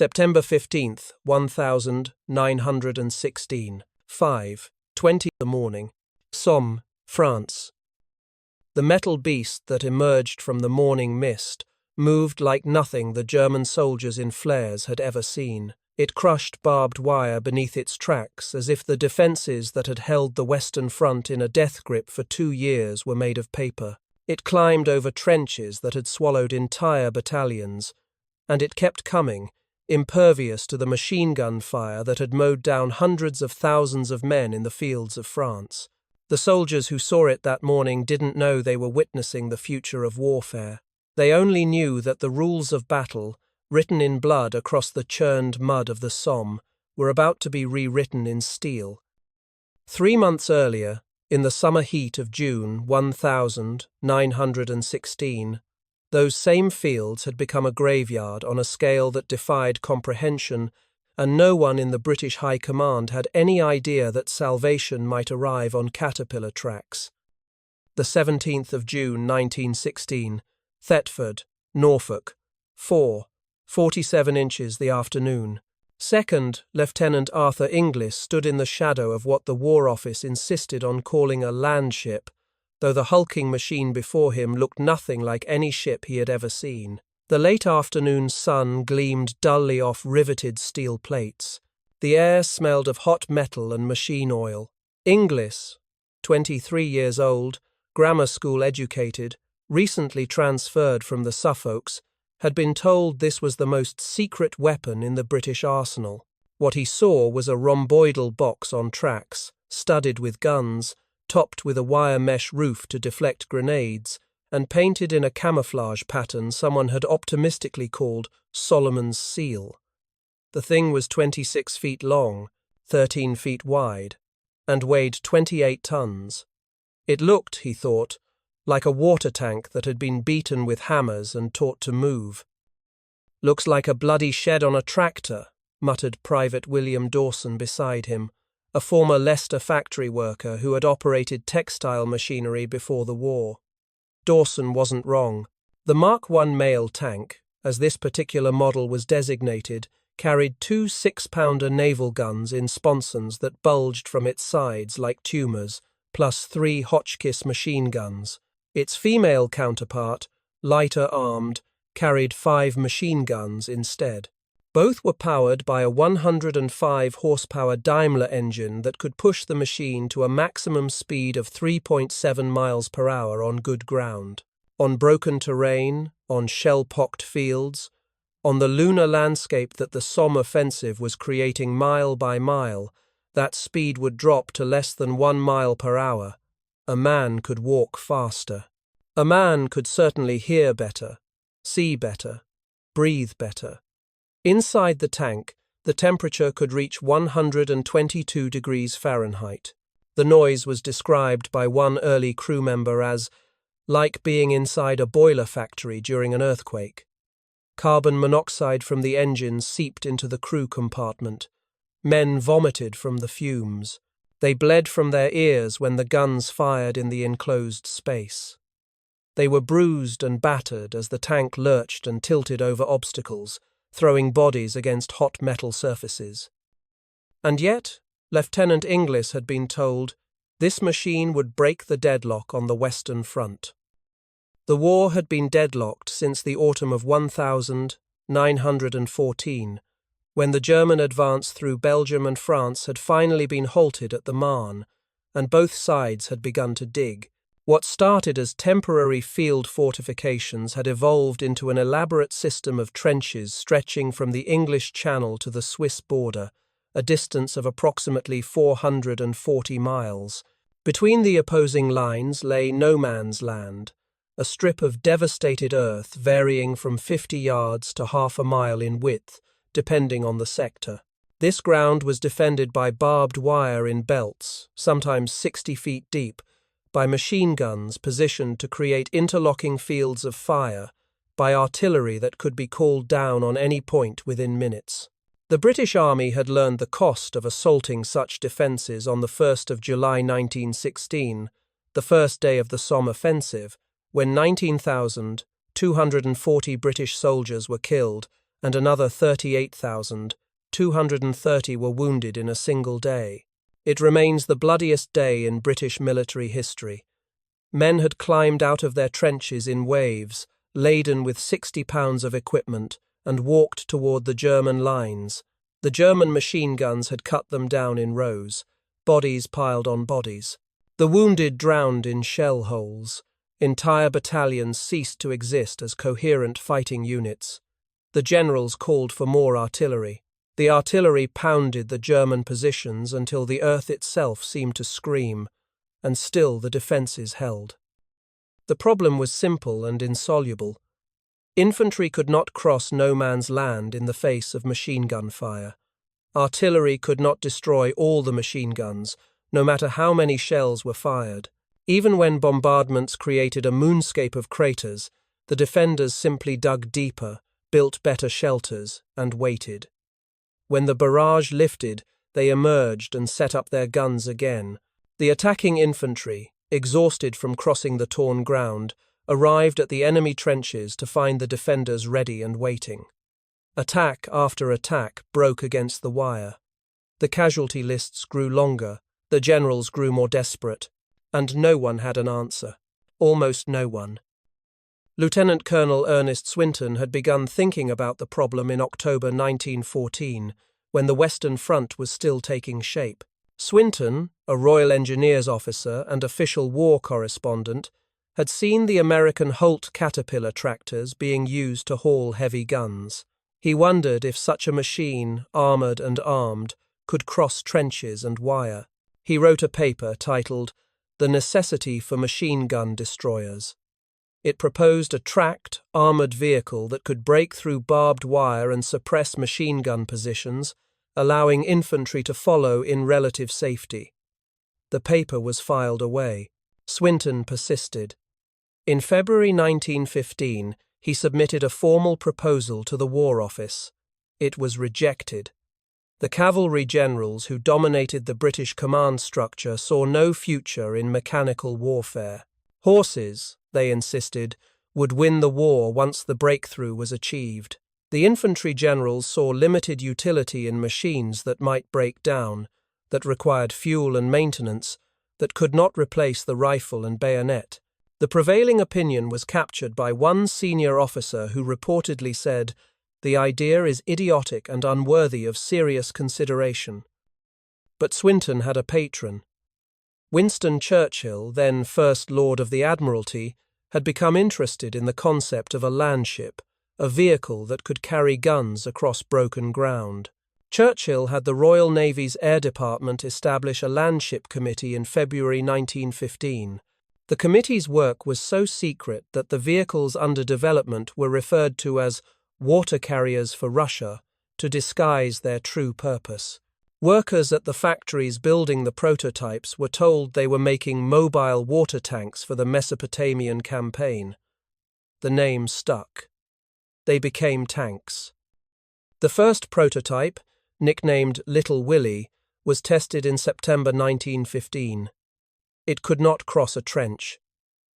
September 15th, 1916. 5:20 in the morning. Somme, France. The metal beast that emerged from the morning mist moved like nothing the German soldiers in flares had ever seen. It crushed barbed wire beneath its tracks as if the defences that had held the Western Front in a death grip for 2 years were made of paper. It climbed over trenches that had swallowed entire battalions, and it kept coming, impervious to the machine gun fire that had mowed down hundreds of thousands of men in the fields of France. The soldiers who saw it that morning didn't know they were witnessing the future of warfare. They only knew that the rules of battle, written in blood across the churned mud of the Somme, were about to be rewritten in steel. 3 months earlier, in the summer heat of June 1916, those same fields had become a graveyard on a scale that defied comprehension, and no one in the British High Command had any idea that salvation might arrive on caterpillar tracks. The 17th of June 1916, Thetford, Norfolk, 4:47 inches the afternoon. Second Lieutenant Arthur Inglis stood in the shadow of what the War Office insisted on calling a landship, though the hulking machine before him looked nothing like any ship he had ever seen. The late afternoon sun gleamed dully off riveted steel plates. The air smelled of hot metal and machine oil. Inglis, 23 years old, grammar school educated, recently transferred from the Suffolks, had been told this was the most secret weapon in the British arsenal. What he saw was a rhomboidal box on tracks, studded with guns, topped with a wire mesh roof to deflect grenades, and painted in a camouflage pattern someone had optimistically called Solomon's Seal. The thing was 26 feet long, 13 feet wide, and weighed 28 tons. It looked, he thought, like a water tank that had been beaten with hammers and taught to move. "Looks like a bloody shed on a tractor," muttered Private William Dawson beside him, a former Leicester factory worker who had operated textile machinery before the war. Dawson wasn't wrong. The Mark I mail tank, as this particular model was designated, carried 2 6-pounder naval guns in sponsons that bulged from its sides like tumours, plus 3 Hotchkiss machine guns. Its female counterpart, lighter armed, carried 5 machine guns instead. Both were powered by a 105-horsepower Daimler engine that could push the machine to a maximum speed of 3.7 miles per hour on good ground. On broken terrain, on shell-pocked fields, on the lunar landscape that the Somme offensive was creating mile by mile, that speed would drop to less than 1 mile per hour. A man could walk faster. A man could certainly hear better, see better, breathe better. Inside the tank, the temperature could reach 122 degrees Fahrenheit. The noise was described by one early crew member as like being inside a boiler factory during an earthquake. Carbon monoxide from the engines seeped into the crew compartment. Men vomited from the fumes. They bled from their ears when the guns fired in the enclosed space. They were bruised and battered as the tank lurched and tilted over obstacles, throwing bodies against hot metal surfaces. And yet, Lieutenant Inglis had been told this machine would break the deadlock on the Western Front. The war had been deadlocked since the autumn of 1914, when the German advance through Belgium and France had finally been halted at the Marne, and both sides had begun to dig. What started as temporary field fortifications had evolved into an elaborate system of trenches stretching from the English Channel to the Swiss border, a distance of approximately 440 miles. Between the opposing lines lay no man's land, a strip of devastated earth varying from 50 yards to half a mile in width, depending on the sector. This ground was defended by barbed wire in belts, sometimes 60 feet deep, by machine guns positioned to create interlocking fields of fire, by artillery that could be called down on any point within minutes. The British Army had learned the cost of assaulting such defences on the 1st of July 1916, the first day of the Somme offensive, when 19,240 British soldiers were killed and another 38,230 were wounded in a single day. It remains the bloodiest day in British military history. Men had climbed out of their trenches in waves, laden with 60 pounds of equipment, and walked toward the German lines. The German machine guns had cut them down in rows, bodies piled on bodies. The wounded drowned in shell holes. Entire battalions ceased to exist as coherent fighting units. The generals called for more artillery. The artillery pounded the German positions until the earth itself seemed to scream, and still the defences held. The problem was simple and insoluble. Infantry could not cross no man's land in the face of machine gun fire. Artillery could not destroy all the machine guns, no matter how many shells were fired. Even when bombardments created a moonscape of craters, the defenders simply dug deeper, built better shelters, and waited. When the barrage lifted, they emerged and set up their guns again. The attacking infantry, exhausted from crossing the torn ground, arrived at the enemy trenches to find the defenders ready and waiting. Attack after attack broke against the wire. The casualty lists grew longer, the generals grew more desperate, and no one had an answer. Almost no one. Lieutenant Colonel Ernest Swinton had begun thinking about the problem in October 1914, when the Western Front was still taking shape. Swinton, a Royal Engineers officer and official war correspondent, had seen the American Holt Caterpillar tractors being used to haul heavy guns. He wondered if such a machine, armoured and armed, could cross trenches and wire. He wrote a paper titled The Necessity for Machine Gun Destroyers. It proposed a tracked, armoured vehicle that could break through barbed wire and suppress machine gun positions, allowing infantry to follow in relative safety. The paper was filed away. Swinton persisted. In February 1915, he submitted a formal proposal to the War Office. It was rejected. The cavalry generals who dominated the British command structure saw no future in mechanical warfare. Horses, they insisted, would win the war once the breakthrough was achieved. The infantry generals saw limited utility in machines that might break down, that required fuel and maintenance, that could not replace the rifle and bayonet. The prevailing opinion was captured by one senior officer who reportedly said, "The idea is idiotic and unworthy of serious consideration." But Swinton had a patron. Winston Churchill, then First Lord of the Admiralty, had become interested in the concept of a landship, a vehicle that could carry guns across broken ground. Churchill had the Royal Navy's Air Department establish a landship committee in February 1915. The committee's work was so secret that the vehicles under development were referred to as water carriers for Russia to disguise their true purpose. Workers at the factories building the prototypes were told they were making mobile water tanks for the Mesopotamian campaign. The name stuck. They became tanks. The first prototype, nicknamed Little Willie, was tested in September 1915. It could not cross a trench.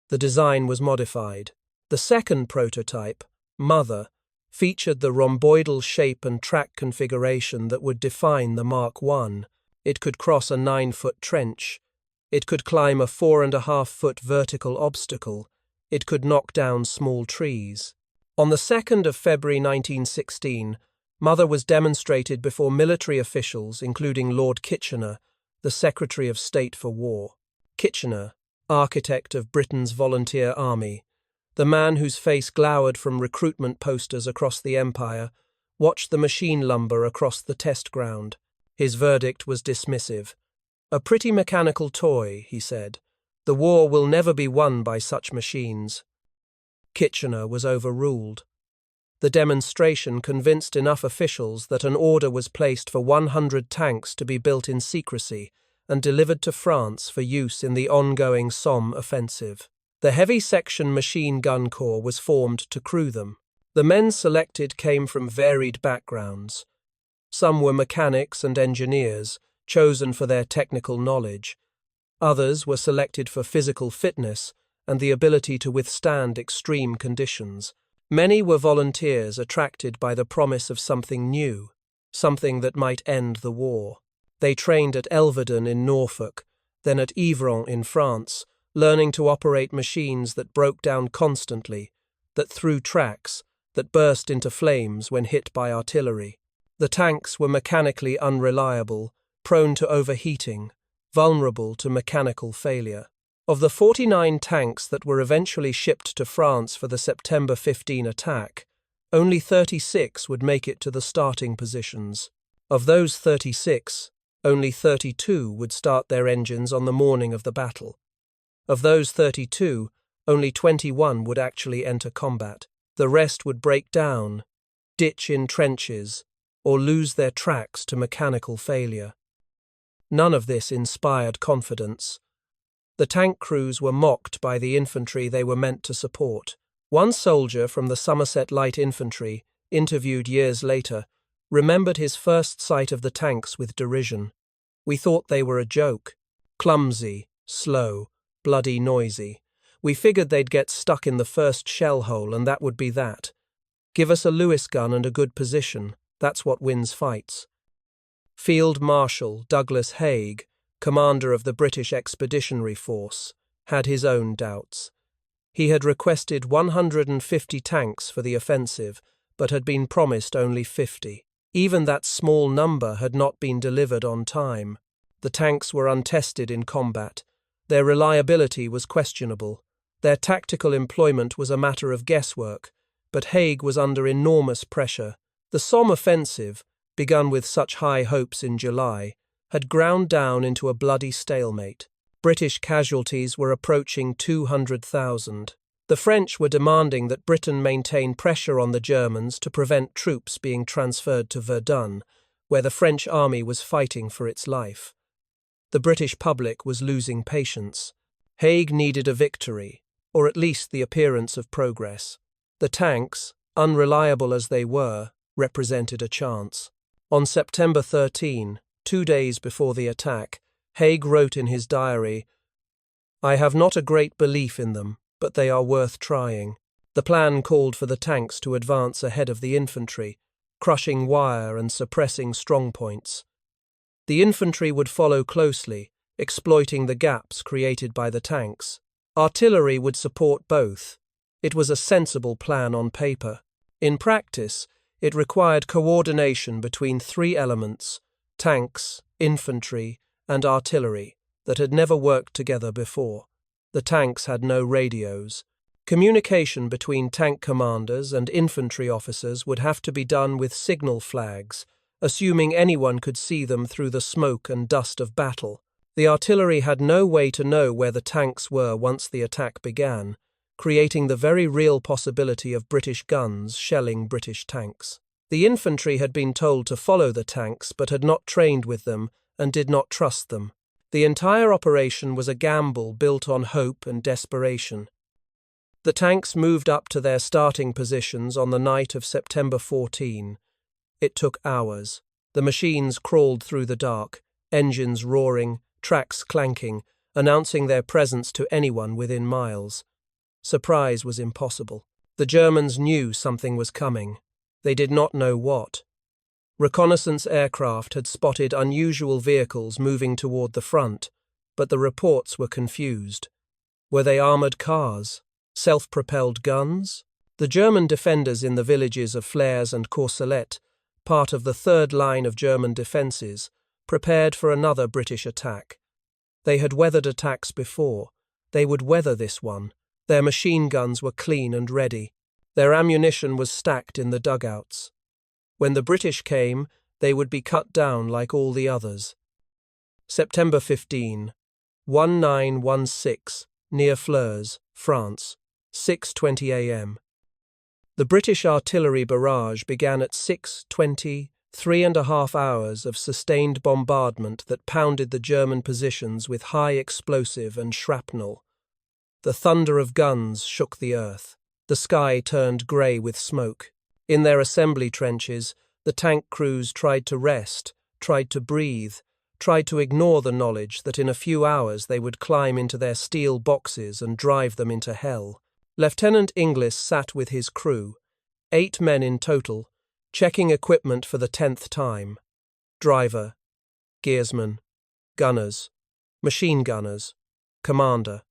The design was modified. The second prototype, Mother, featured the rhomboidal shape and track configuration that would define the Mark I. It could cross a 9-foot trench. It could climb a 4.5-foot vertical obstacle. It could knock down small trees. On the 2nd of February 1916, Mother was demonstrated before military officials, including Lord Kitchener, the Secretary of State for War. Kitchener, architect of Britain's volunteer army, the man whose face glowered from recruitment posters across the empire, watched the machine lumber across the test ground. His verdict was dismissive. "A pretty mechanical toy," he said. "The war will never be won by such machines." Kitchener was overruled. The demonstration convinced enough officials that an order was placed for 100 tanks to be built in secrecy and delivered to France for use in the ongoing Somme offensive. The Heavy Section Machine Gun Corps was formed to crew them. The men selected came from varied backgrounds. Some were mechanics and engineers, chosen for their technical knowledge. Others were selected for physical fitness and the ability to withstand extreme conditions. Many were volunteers attracted by the promise of something new, something that might end the war. They trained at Elverdon in Norfolk, then at Yvron in France, learning to operate machines that broke down constantly, that threw tracks, that burst into flames when hit by artillery. The tanks were mechanically unreliable, prone to overheating, vulnerable to mechanical failure. Of the 49 tanks that were eventually shipped to France for the September 15 attack, only 36 would make it to the starting positions. Of those 36, only 32 would start their engines on the morning of the battle. Of those 32, only 21 would actually enter combat. The rest would break down, ditch in trenches, or lose their tracks to mechanical failure. None of this inspired confidence. The tank crews were mocked by the infantry they were meant to support. One soldier from the Somerset Light Infantry, interviewed years later, remembered his first sight of the tanks with derision. "We thought they were a joke. Clumsy, slow, bloody noisy. We figured they'd get stuck in the first shell hole and that would be that. Give us a Lewis gun and a good position. That's what wins fights." Field Marshal Douglas Haig, commander of the British Expeditionary Force, had his own doubts. He had requested 150 tanks for the offensive, but had been promised only 50. Even that small number had not been delivered on time. The tanks were untested in combat. Their reliability was questionable. Their tactical employment was a matter of guesswork, but Haig was under enormous pressure. The Somme offensive, begun with such high hopes in July, had ground down into a bloody stalemate. British casualties were approaching 200,000. The French were demanding that Britain maintain pressure on the Germans to prevent troops being transferred to Verdun, where the French army was fighting for its life. The British public was losing patience. Haig needed a victory, or at least the appearance of progress. The tanks, unreliable as they were, represented a chance. On September 13, 2 days before the attack, Haig wrote in his diary, "I have not a great belief in them, but they are worth trying." The plan called for the tanks to advance ahead of the infantry, crushing wire and suppressing strongpoints. The infantry would follow closely, exploiting the gaps created by the tanks. Artillery would support both. It was a sensible plan on paper. In practice, it required coordination between 3 elements, tanks, infantry, and artillery, that had never worked together before. The tanks had no radios. Communication between tank commanders and infantry officers would have to be done with signal flags, assuming anyone could see them through the smoke and dust of battle. The artillery had no way to know where the tanks were once the attack began, creating the very real possibility of British guns shelling British tanks. The infantry had been told to follow the tanks but had not trained with them and did not trust them. The entire operation was a gamble built on hope and desperation. The tanks moved up to their starting positions on the night of September 14. It took hours. The machines crawled through the dark, engines roaring, tracks clanking, announcing their presence to anyone within miles. Surprise was impossible. The Germans knew something was coming. They did not know what. Reconnaissance aircraft had spotted unusual vehicles moving toward the front, but the reports were confused. Were they armoured cars? Self-propelled guns? The German defenders in the villages of Flers and Courcelette, part of the third line of German defences, prepared for another British attack. They had weathered attacks before. They would weather this one. Their machine guns were clean and ready. Their ammunition was stacked in the dugouts. When the British came, they would be cut down like all the others. September 15, 1916, near Flers, France, 6:20 a.m. The British artillery barrage began at 6:20, 3.5 hours of sustained bombardment that pounded the German positions with high explosive and shrapnel. The thunder of guns shook the earth. The sky turned grey with smoke. In their assembly trenches, the tank crews tried to rest, tried to breathe, tried to ignore the knowledge that in a few hours they would climb into their steel boxes and drive them into hell. Lieutenant Inglis sat with his crew. 8 men in total, checking equipment for the 10th time. Driver, gearsman, gunners, machine gunners, commander.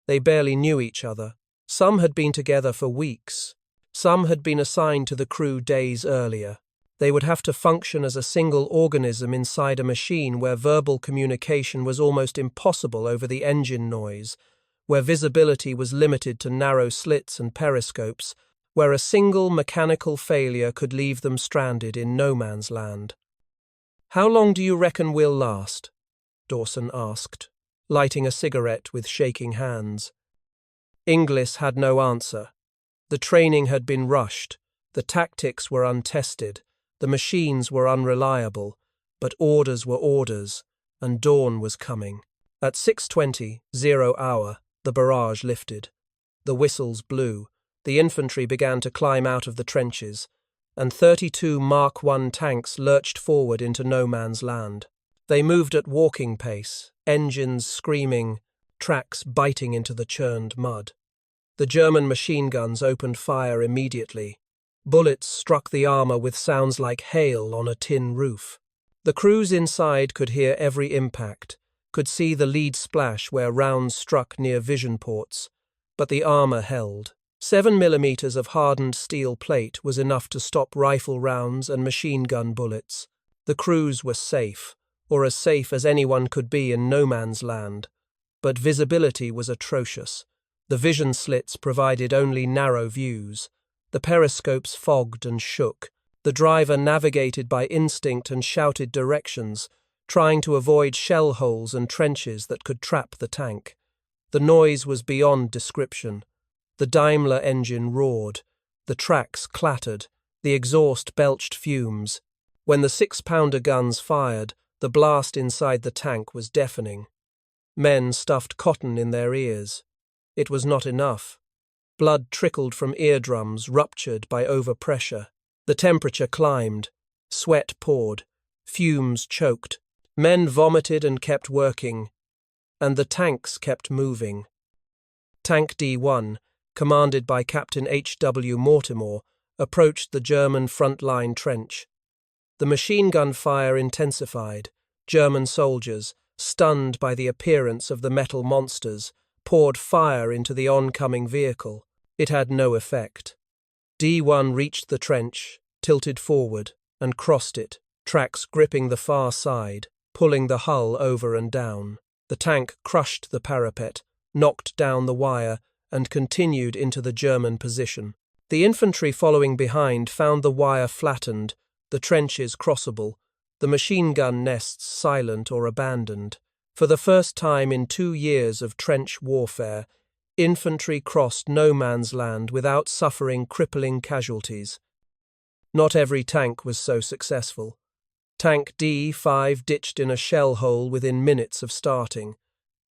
They barely knew each other. Some had been together for weeks. Some had been assigned to the crew days earlier. They would have to function as a single organism inside a machine where verbal communication was almost impossible over the engine noise, where visibility was limited to narrow slits and periscopes, where a single mechanical failure could leave them stranded in no man's land. "How long do you reckon we'll last?" Dawson asked, lighting a cigarette with shaking hands. Inglis had no answer. The training had been rushed, the tactics were untested, the machines were unreliable, but orders were orders, and dawn was coming. At 6:20, 0 hour, the barrage lifted. The whistles blew, the infantry began to climb out of the trenches, and 32 Mark I tanks lurched forward into no man's land. They moved at walking pace, engines screaming, tracks biting into the churned mud. The German machine guns opened fire immediately. Bullets struck the armor with sounds like hail on a tin roof. The crews inside could hear every impact, could see the lead splash where rounds struck near vision ports, but the armor held. 7 millimeters of hardened steel plate was enough to stop rifle rounds and machine gun bullets. The crews were safe, or as safe as anyone could be in no man's land. But visibility was atrocious. The vision slits provided only narrow views. The periscopes fogged and shook. The driver navigated by instinct and shouted directions, trying to avoid shell holes and trenches that could trap the tank. The noise was beyond description. The Daimler engine roared. The tracks clattered. The exhaust belched fumes. When the 6-pounder guns fired, the blast inside the tank was deafening. Men stuffed cotton in their ears. It was not enough. Blood trickled from eardrums ruptured by overpressure. The temperature climbed. Sweat poured. Fumes choked. Men vomited and kept working. And the tanks kept moving. Tank D1, commanded by Captain H.W. Mortimer, approached the German front-line trench. The machine gun fire intensified. German soldiers, stunned by the appearance of the metal monsters, poured fire into the oncoming vehicle. It had no effect. D1 reached the trench, tilted forward, and crossed it, tracks gripping the far side, pulling the hull over and down. The tank crushed the parapet, knocked down the wire, and continued into the German position. The infantry following behind found the wire flattened, the trenches crossable, the machine gun nests silent or abandoned. For the first time in 2 years of trench warfare, infantry crossed no man's land without suffering crippling casualties. Not every tank was so successful. Tank D5 ditched in a shell hole within minutes of starting.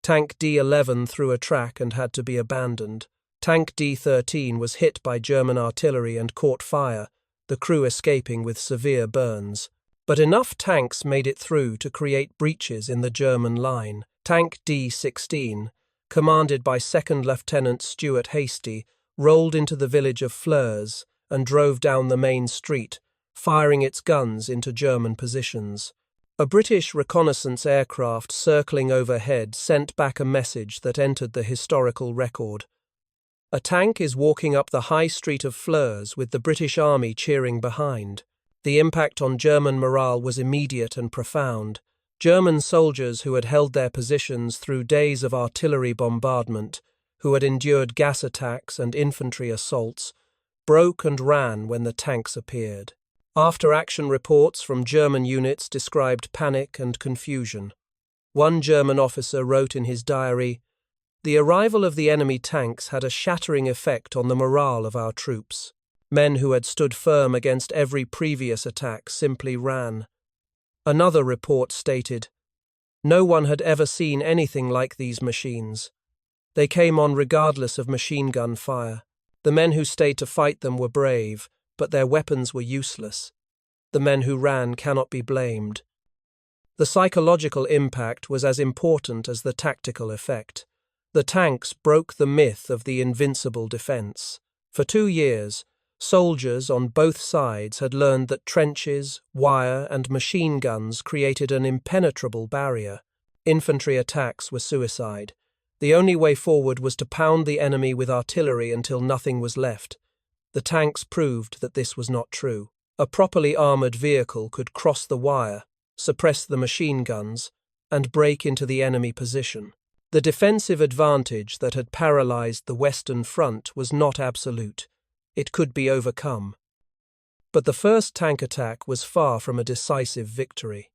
Tank D11 threw a track and had to be abandoned. Tank D13 was hit by German artillery and caught fire, the crew escaping with severe burns. But enough tanks made it through to create breaches in the German line. Tank D16, commanded by 2nd Lieutenant Stuart Hasty, rolled into the village of Flers and drove down the main street, firing its guns into German positions. A British reconnaissance aircraft circling overhead sent back a message that entered the historical record. A tank is walking up the high street of Flers with the British Army cheering behind. The impact on German morale was immediate and profound. German soldiers who had held their positions through days of artillery bombardment, who had endured gas attacks and infantry assaults, broke and ran when the tanks appeared. After-action reports from German units described panic and confusion. One German officer wrote in his diary, "The arrival of the enemy tanks had a shattering effect on the morale of our troops. Men who had stood firm against every previous attack simply ran." Another report stated, "No one had ever seen anything like these machines. They came on regardless of machine gun fire. The men who stayed to fight them were brave, but their weapons were useless. The men who ran cannot be blamed." The psychological impact was as important as the tactical effect. The tanks broke the myth of the invincible defense. For 2 years, Soldiers on both sides had learned that trenches, wire, and machine guns created an impenetrable barrier. Infantry attacks were suicide. The only way forward was to pound the enemy with artillery until nothing was left. The tanks proved that this was not true. A properly armoured vehicle could cross the wire, suppress the machine guns, and break into the enemy position. The defensive advantage that had paralysed the Western Front was not absolute. It could be overcome. But the first tank attack was far from a decisive victory.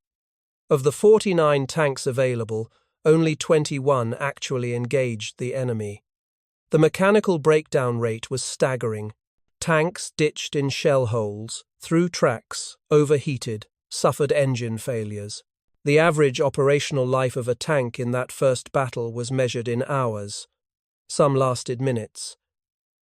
Of the 49 tanks available, only 21 actually engaged the enemy. The mechanical breakdown rate was staggering. Tanks ditched in shell holes, through tracks, overheated, suffered engine failures. The average operational life of a tank in that first battle was measured in hours. Some lasted minutes.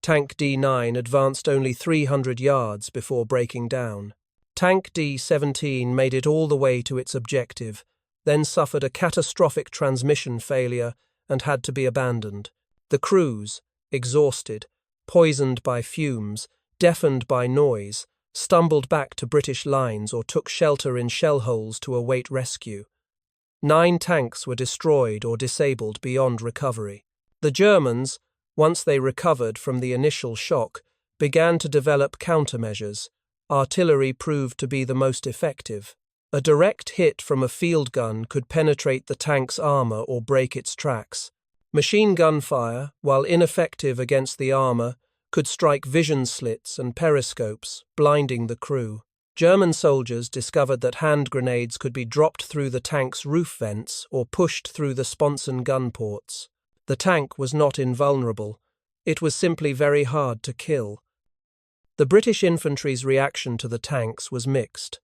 Tank D9 advanced only 300 yards before breaking down. Tank D17 made it all the way to its objective, then suffered a catastrophic transmission failure and had to be abandoned. The crews, exhausted, poisoned by fumes, deafened by noise, stumbled back to British lines or took shelter in shell holes to await rescue. 9 tanks were destroyed or disabled beyond recovery. The Germans, once they recovered from the initial shock, began to develop countermeasures. Artillery proved to be the most effective. A direct hit from a field gun could penetrate the tank's armour or break its tracks. Machine gun fire, while ineffective against the armour, could strike vision slits and periscopes, blinding the crew. German soldiers discovered that hand grenades could be dropped through the tank's roof vents or pushed through the sponson gun ports. The tank was not invulnerable. It was simply very hard to kill. The British infantry's reaction to the tanks was mixed.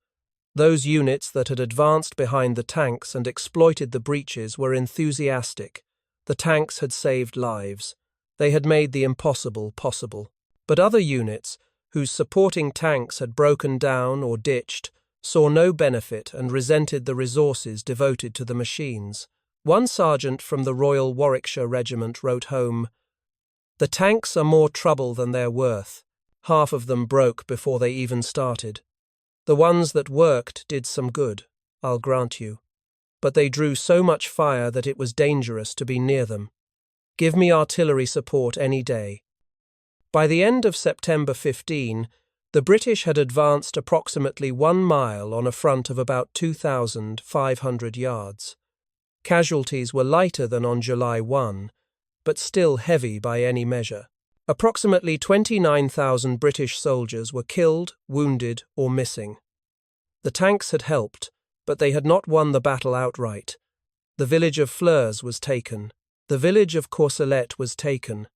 Those units that had advanced behind the tanks and exploited the breaches were enthusiastic. The tanks had saved lives. They had made the impossible possible. But other units, whose supporting tanks had broken down or ditched, saw no benefit and resented the resources devoted to the machines. One sergeant from the Royal Warwickshire Regiment wrote home, "The tanks are more trouble than they're worth. Half of them broke before they even started. The ones that worked did some good, I'll grant you. But they drew so much fire that it was dangerous to be near them. Give me artillery support any day." By the end of September 15, the British had advanced approximately 1 mile on a front of about 2,500 yards. Casualties were lighter than on July 1, but still heavy by any measure. Approximately 29,000 British soldiers were killed, wounded, or missing. The tanks had helped, but they had not won the battle outright. The village of Flers was taken. The village of Courcelette was taken.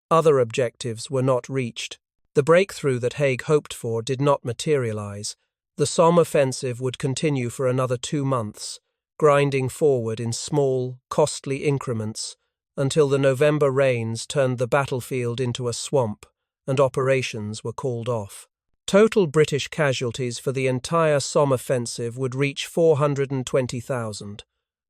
Other objectives were not reached. The breakthrough that Haig hoped for did not materialize. The Somme offensive would continue for another 2 months, grinding forward in small, costly increments, until the November rains turned the battlefield into a swamp and operations were called off. Total British casualties for the entire Somme offensive would reach 420,000.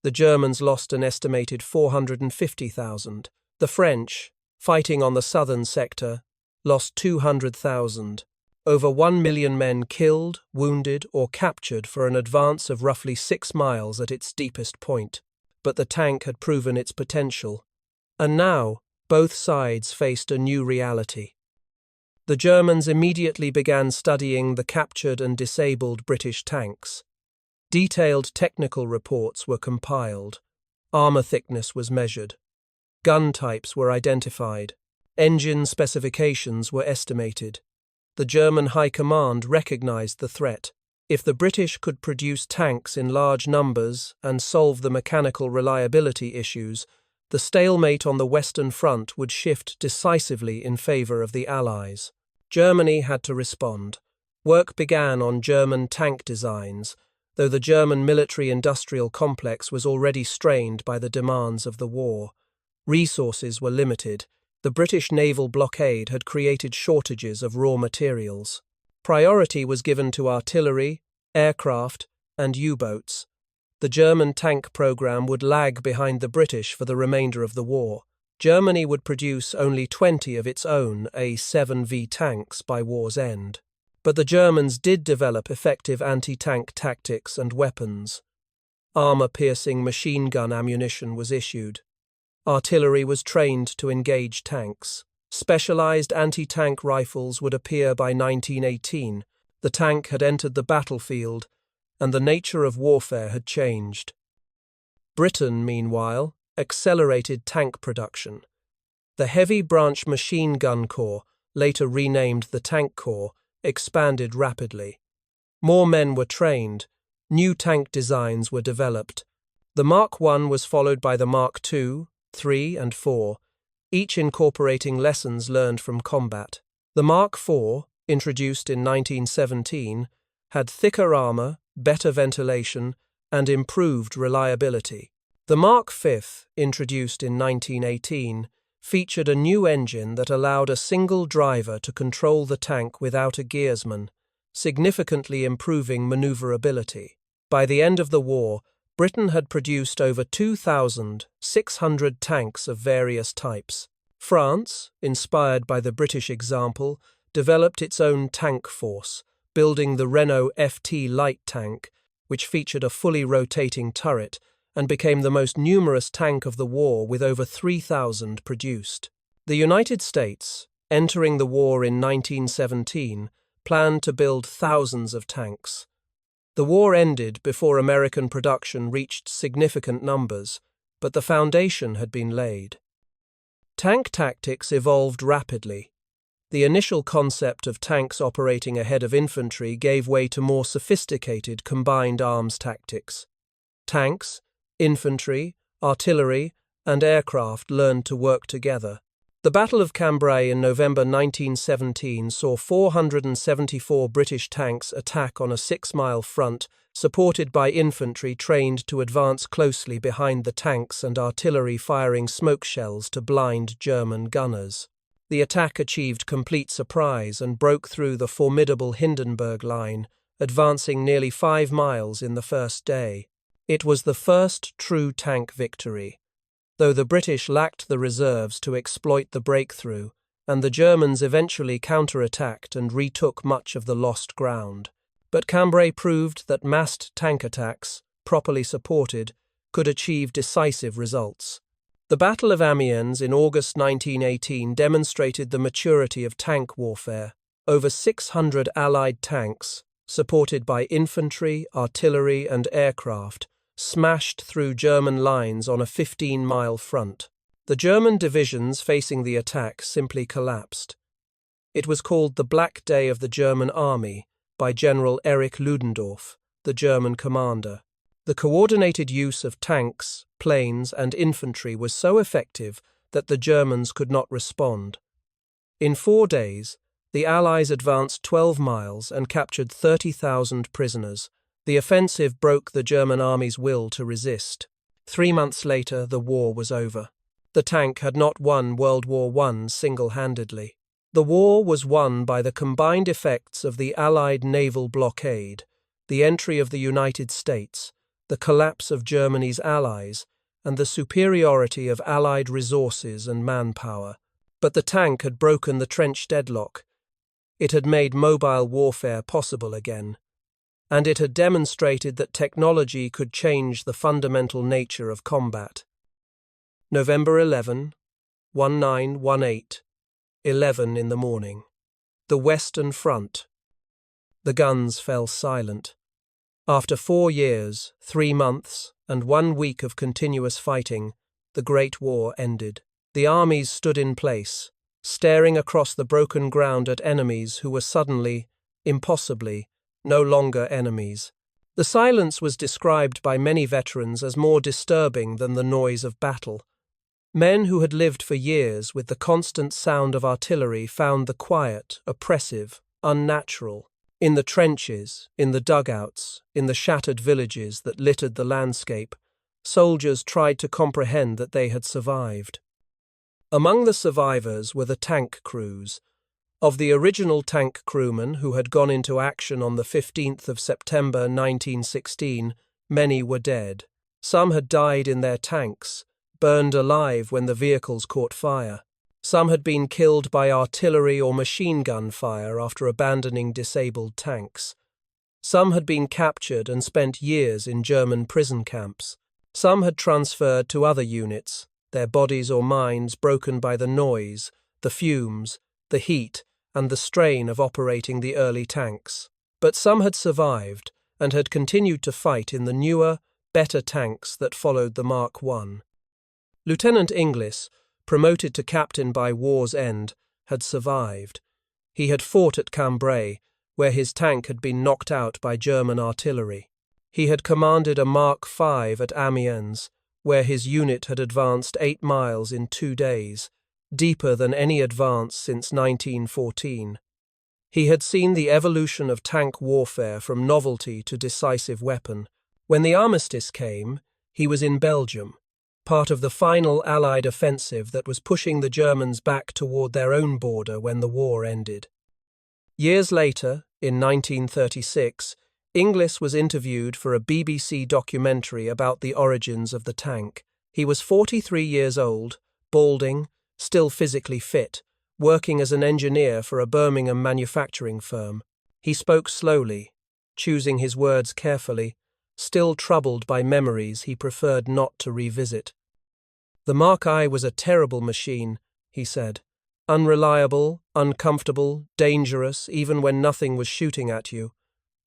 The Germans lost an estimated 450,000. The French, fighting on the southern sector, lost 200,000. Over 1 million men killed, wounded, or captured for an advance of roughly 6 miles at its deepest point. But the tank had proven its potential. And now, both sides faced a new reality. The Germans immediately began studying the captured and disabled British tanks. Detailed technical reports were compiled. Armour thickness was measured. Gun types were identified. Engine specifications were estimated. The German High Command recognized the threat. If the British could produce tanks in large numbers and solve the mechanical reliability issues, the stalemate on the Western Front would shift decisively in favor of the Allies. Germany had to respond. Work began on German tank designs, though the German military-industrial complex was already strained by the demands of the war. Resources were limited. The British naval blockade had created shortages of raw materials. Priority was given to artillery, aircraft, and U-boats. The German tank program would lag behind the British for the remainder of the war. Germany would produce only 20 of its own A-7V tanks by war's end. But the Germans did develop effective anti-tank tactics and weapons. Armor-piercing machine gun ammunition was issued. Artillery was trained to engage tanks. Specialized anti-tank rifles would appear by 1918. The tank had entered the battlefield, and the nature of warfare had changed. Britain, meanwhile, accelerated tank production. The Heavy Branch Machine Gun Corps, later renamed the Tank Corps, expanded rapidly. More men were trained. New tank designs were developed. The Mark I was followed by the Mark II, III, and IV, each incorporating lessons learned from combat. The Mark IV, introduced in 1917, had thicker armor, better ventilation, and improved reliability. The Mark V, introduced in 1918, featured a new engine that allowed a single driver to control the tank without a gearsman, significantly improving maneuverability. By the end of the war, Britain had produced over 2,600 tanks of various types. France, inspired by the British example, developed its own tank force, building the Renault FT light tank, which featured a fully rotating turret and became the most numerous tank of the war with over 3,000 produced. The United States, entering the war in 1917, planned to build thousands of tanks. The war ended before American production reached significant numbers, but the foundation had been laid. Tank tactics evolved rapidly. The initial concept of tanks operating ahead of infantry gave way to more sophisticated combined arms tactics. Tanks, infantry, artillery, and aircraft learned to work together. The Battle of Cambrai in November 1917 saw 474 British tanks attack on a 6-mile front, supported by infantry trained to advance closely behind the tanks and artillery firing smoke shells to blind German gunners. The attack achieved complete surprise and broke through the formidable Hindenburg Line, advancing nearly 5 miles in the first day. It was the first true tank victory, though the British lacked the reserves to exploit the breakthrough, and the Germans eventually counterattacked and retook much of the lost ground. But Cambrai proved that massed tank attacks, properly supported, could achieve decisive results. The Battle of Amiens in August 1918 demonstrated the maturity of tank warfare. Over 600 Allied tanks, supported by infantry, artillery, and aircraft, smashed through German lines on a 15-mile front. The German divisions facing the attack simply collapsed. It was called the Black Day of the German Army by General Erich Ludendorff, the German commander. The coordinated use of tanks, planes, and infantry was so effective that the Germans could not respond. In 4 days, the Allies advanced 12 miles and captured 30,000 prisoners. The offensive broke the German army's will to resist. 3 months later, the war was over. The tank had not won World War I single-handedly. The war was won by the combined effects of the Allied naval blockade, the entry of the United States, the collapse of Germany's allies, and the superiority of Allied resources and manpower. But the tank had broken the trench deadlock. It had made mobile warfare possible again. And it had demonstrated that technology could change the fundamental nature of combat. November 11, 1918, 11 in the morning. The Western Front. The guns fell silent. After 4 years, 3 months, and 1 week of continuous fighting, the Great War ended. The armies stood in place, staring across the broken ground at enemies who were suddenly, impossibly, no longer enemies. The silence was described by many veterans as more disturbing than the noise of battle. Men who had lived for years with the constant sound of artillery found the quiet oppressive, unnatural. In the trenches, in the dugouts, in the shattered villages that littered the landscape, soldiers tried to comprehend that they had survived. Among the survivors were the tank crews. Of the original tank crewmen who had gone into action on the 15th of September 1916, many were dead. Some had died in their tanks, burned alive when the vehicles caught fire. Some had been killed by artillery or machine gun fire after abandoning disabled tanks. Some had been captured and spent years in German prison camps. Some had transferred to other units, their bodies or minds broken by the noise, the fumes, the heat, and the strain of operating the early tanks. But some had survived and had continued to fight in the newer, better tanks that followed the Mark I. Lieutenant Inglis, promoted to captain by war's end, had survived. He had fought at Cambrai, where his tank had been knocked out by German artillery. He had commanded a Mark V at Amiens, where his unit had advanced 8 miles in 2 days, deeper than any advance since 1914. He had seen the evolution of tank warfare from novelty to decisive weapon. When the armistice came, he was in Belgium, part of the final Allied offensive that was pushing the Germans back toward their own border when the war ended. Years later, in 1936, Inglis was interviewed for a BBC documentary about the origins of the tank. He was 43 years old, balding, still physically fit, working as an engineer for a Birmingham manufacturing firm. He spoke slowly, choosing his words carefully, still troubled by memories he preferred not to revisit. "The Mark I was a terrible machine," he said. "Unreliable, uncomfortable, dangerous, even when nothing was shooting at you.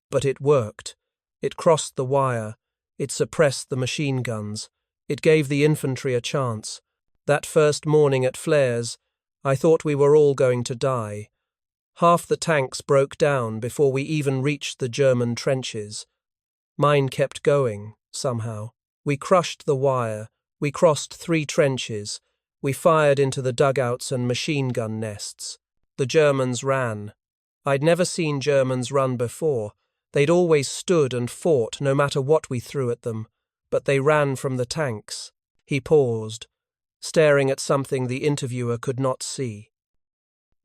But it worked. It crossed the wire. It suppressed the machine guns. It gave the infantry a chance. That first morning at Flares, I thought we were all going to die. Half the tanks broke down before we even reached the German trenches. Mine kept going, somehow. We crushed the wire. We crossed 3 trenches. We fired into the dugouts and machine gun nests. The Germans ran. I'd never seen Germans run before. They'd always stood and fought no matter what we threw at them, but they ran from the tanks." He paused, staring at something the interviewer could not see.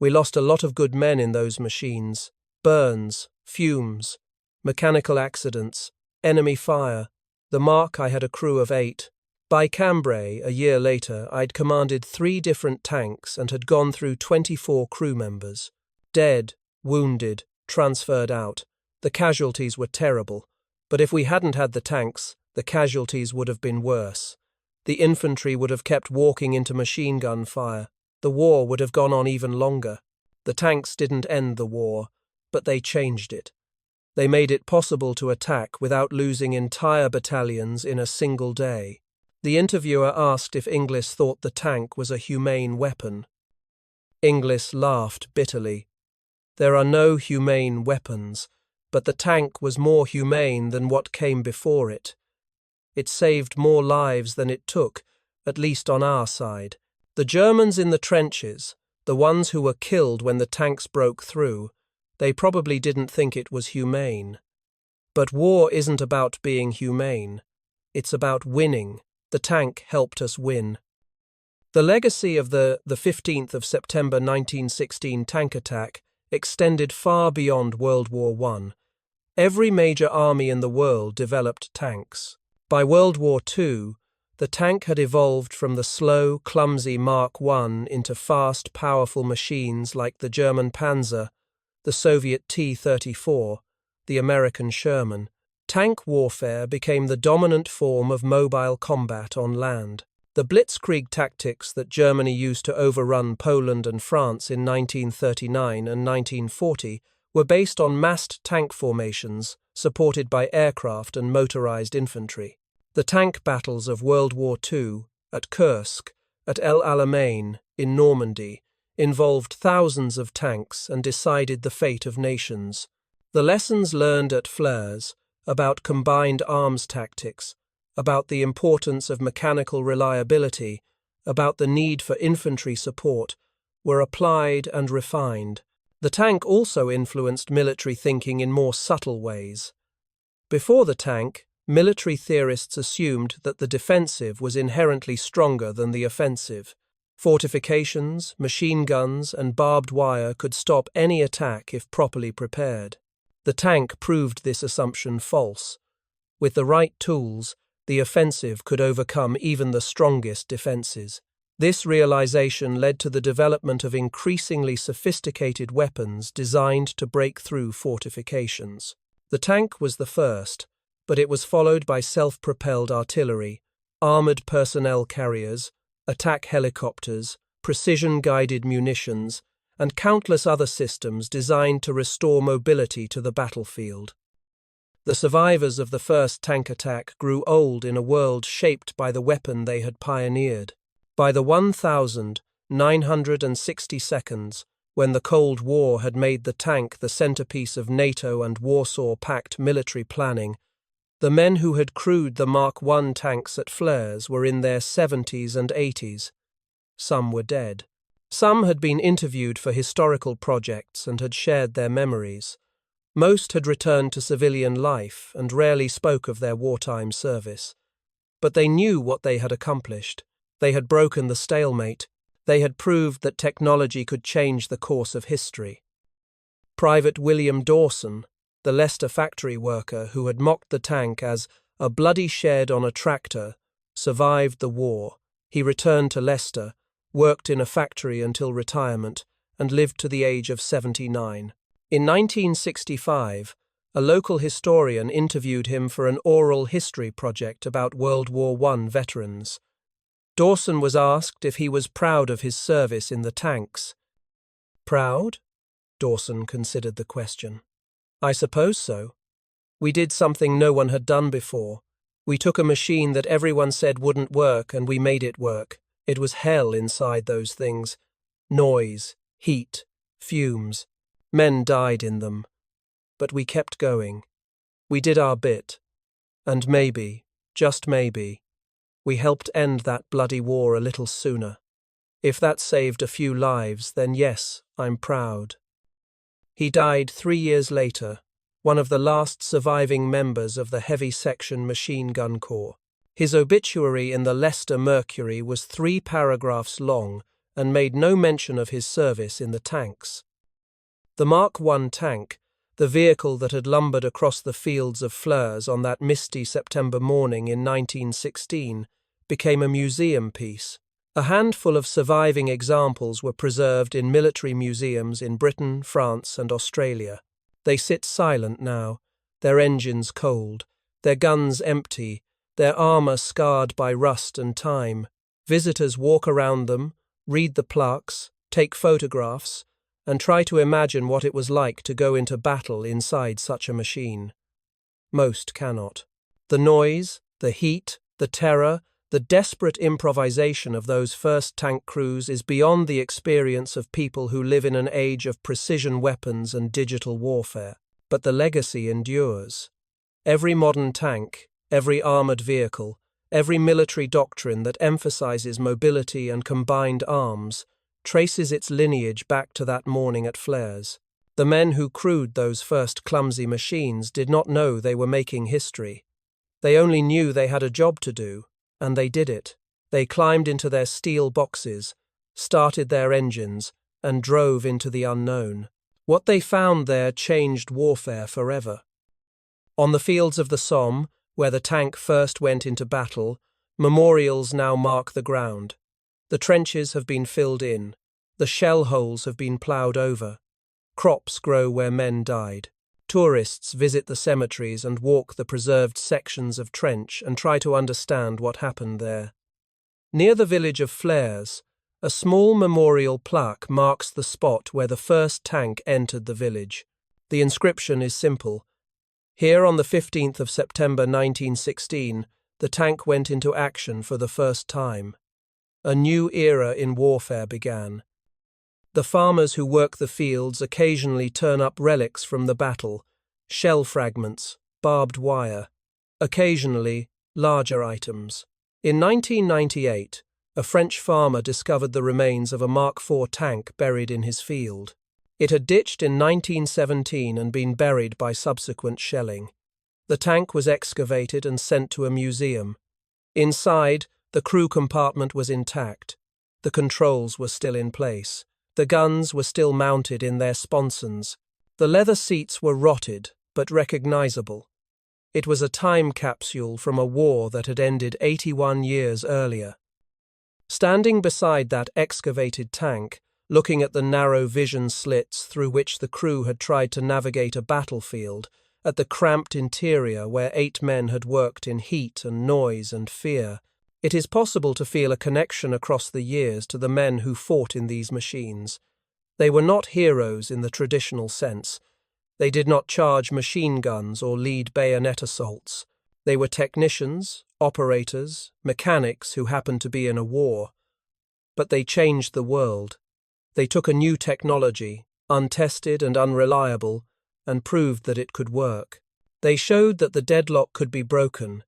"We lost a lot of good men in those machines. Burns, fumes, mechanical accidents, enemy fire. The Mark I had a crew of 8. By Cambrai, a year later, I'd commanded 3 different tanks and had gone through 24 crew members. Dead, wounded, transferred out. The casualties were terrible, but if we hadn't had the tanks, the casualties would have been worse. The infantry would have kept walking into machine gun fire. The war would have gone on even longer. The tanks didn't end the war, but they changed it. They made it possible to attack without losing entire battalions in a single day." The interviewer asked if Inglis thought the tank was a humane weapon. Inglis laughed bitterly. "There are no humane weapons, but the tank was more humane than what came before it. It saved more lives than it took, at least on our side. The Germans in the trenches, the ones who were killed when the tanks broke through, they probably didn't think it was humane. But war isn't about being humane. It's about winning. The tank helped us win." The legacy of the 15th of September 1916 tank attack extended far beyond World War I. Every major army in the world developed tanks. By World War II, the tank had evolved from the slow, clumsy Mark I into fast, powerful machines like the German Panzer, the Soviet T-34, the American Sherman. Tank warfare became the dominant form of mobile combat on land. The blitzkrieg tactics that Germany used to overrun Poland and France in 1939 and 1940 were based on massed tank formations supported by aircraft and motorized infantry. The tank battles of World War II, at Kursk, at El Alamein, in Normandy, involved thousands of tanks and decided the fate of nations. The lessons learned at Flares about combined arms tactics, about the importance of mechanical reliability, about the need for infantry support, were applied and refined. The tank also influenced military thinking in more subtle ways. Before the tank, military theorists assumed that the defensive was inherently stronger than the offensive. Fortifications, machine guns, and barbed wire could stop any attack if properly prepared. The tank proved this assumption false. With the right tools, the offensive could overcome even the strongest defenses. This realization led to the development of increasingly sophisticated weapons designed to break through fortifications. The tank was the first, but it was followed by self-propelled artillery, armored personnel carriers, attack helicopters, precision-guided munitions, and countless other systems designed to restore mobility to the battlefield. The survivors of the first tank attack grew old in a world shaped by the weapon they had pioneered. By the 1962, when the Cold War had made the tank the centerpiece of NATO and Warsaw Pact military planning, the men who had crewed the Mark I tanks at Flers were in their 70s and 80s. Some were dead. Some had been interviewed for historical projects and had shared their memories. Most had returned to civilian life and rarely spoke of their wartime service. But they knew what they had accomplished. They had broken the stalemate. They had proved that technology could change the course of history. Private William Dawson, the Leicester factory worker who had mocked the tank as a bloody shed on a tractor, survived the war. He returned to Leicester, worked in a factory until retirement, and lived to the age of 79. In 1965, a local historian interviewed him for an oral history project about World War I veterans. Dawson was asked if he was proud of his service in the tanks. Proud? Dawson considered the question. I suppose so. We did something no one had done before. We took a machine that everyone said wouldn't work and we made it work. It was hell inside those things. Noise, heat, fumes. Men died in them. But we kept going. We did our bit. And maybe, just maybe, we helped end that bloody war a little sooner. If that saved a few lives, then yes, I'm proud. He died 3 years later, one of the last surviving members of the Heavy Section Machine Gun Corps. His obituary in the Leicester Mercury was 3 paragraphs long and made no mention of his service in the tanks. The Mark I tank, the vehicle that had lumbered across the fields of Flers on that misty September morning in 1916, became a museum piece. A handful of surviving examples were preserved in military museums in Britain, France, and Australia. They sit silent now, their engines cold, their guns empty, their armour scarred by rust and time. Visitors walk around them, read the plaques, take photographs, and try to imagine what it was like to go into battle inside such a machine. Most cannot. The noise, the heat, the terror, the desperate improvisation of those first tank crews is beyond the experience of people who live in an age of precision weapons and digital warfare. But the legacy endures. Every modern tank, every armoured vehicle, every military doctrine that emphasizes mobility and combined arms traces its lineage back to that morning at Flers. The men who crewed those first clumsy machines did not know they were making history. They only knew they had a job to do, and they did it. They climbed into their steel boxes, started their engines, and drove into the unknown. What they found there changed warfare forever. On the fields of the Somme, where the tank first went into battle, memorials now mark the ground. The trenches have been filled in. The shell holes have been ploughed over. Crops grow where men died. Tourists visit the cemeteries and walk the preserved sections of trench and try to understand what happened there. Near the village of Flers, a small memorial plaque marks the spot where the first tank entered the village. The inscription is simple. Here on the 15th of September 1916, the tank went into action for the first time. A new era in warfare began. The farmers who work the fields occasionally turn up relics from the battle, shell fragments, barbed wire, occasionally larger items. In 1998, a French farmer discovered the remains of a Mark IV tank buried in his field. It had ditched in 1917 and been buried by subsequent shelling. The tank was excavated and sent to a museum. Inside, the crew compartment was intact. The controls were still in place. The guns were still mounted in their sponsons. The leather seats were rotted, but recognizable. It was a time capsule from a war that had ended 81 years earlier. Standing beside that excavated tank, looking at the narrow vision slits through which the crew had tried to navigate a battlefield, at the cramped interior where 8 men had worked in heat and noise and fear, it is possible to feel a connection across the years to the men who fought in these machines. They were not heroes in the traditional sense. They did not charge machine guns or lead bayonet assaults. They were technicians, operators, mechanics who happened to be in a war. But they changed the world. They took a new technology, untested and unreliable, and proved that it could work. They showed that the deadlock could be broken,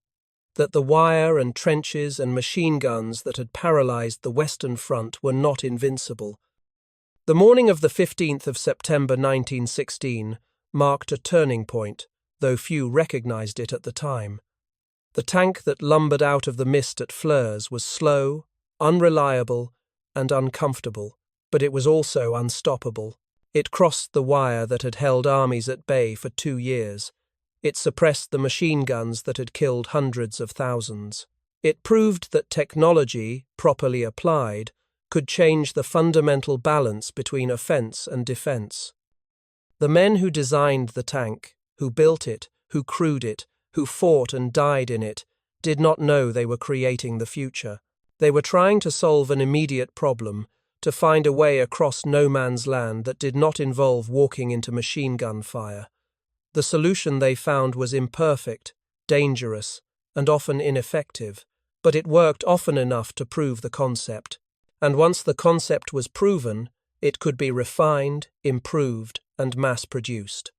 that the wire and trenches and machine guns that had paralyzed the Western Front were not invincible. The morning of the 15th of September 1916 marked a turning point, though few recognized it at the time. The tank that lumbered out of the mist at Flers was slow, unreliable, and uncomfortable, but it was also unstoppable. It crossed the wire that had held armies at bay for 2 years. It suppressed the machine guns that had killed hundreds of thousands. It proved that technology, properly applied, could change the fundamental balance between offense and defense. The men who designed the tank, who built it, who crewed it, who fought and died in it, did not know they were creating the future. They were trying to solve an immediate problem, to find a way across no man's land that did not involve walking into machine gun fire. The solution they found was imperfect, dangerous, and often ineffective, but it worked often enough to prove the concept. And once the concept was proven, it could be refined, improved, and mass-produced.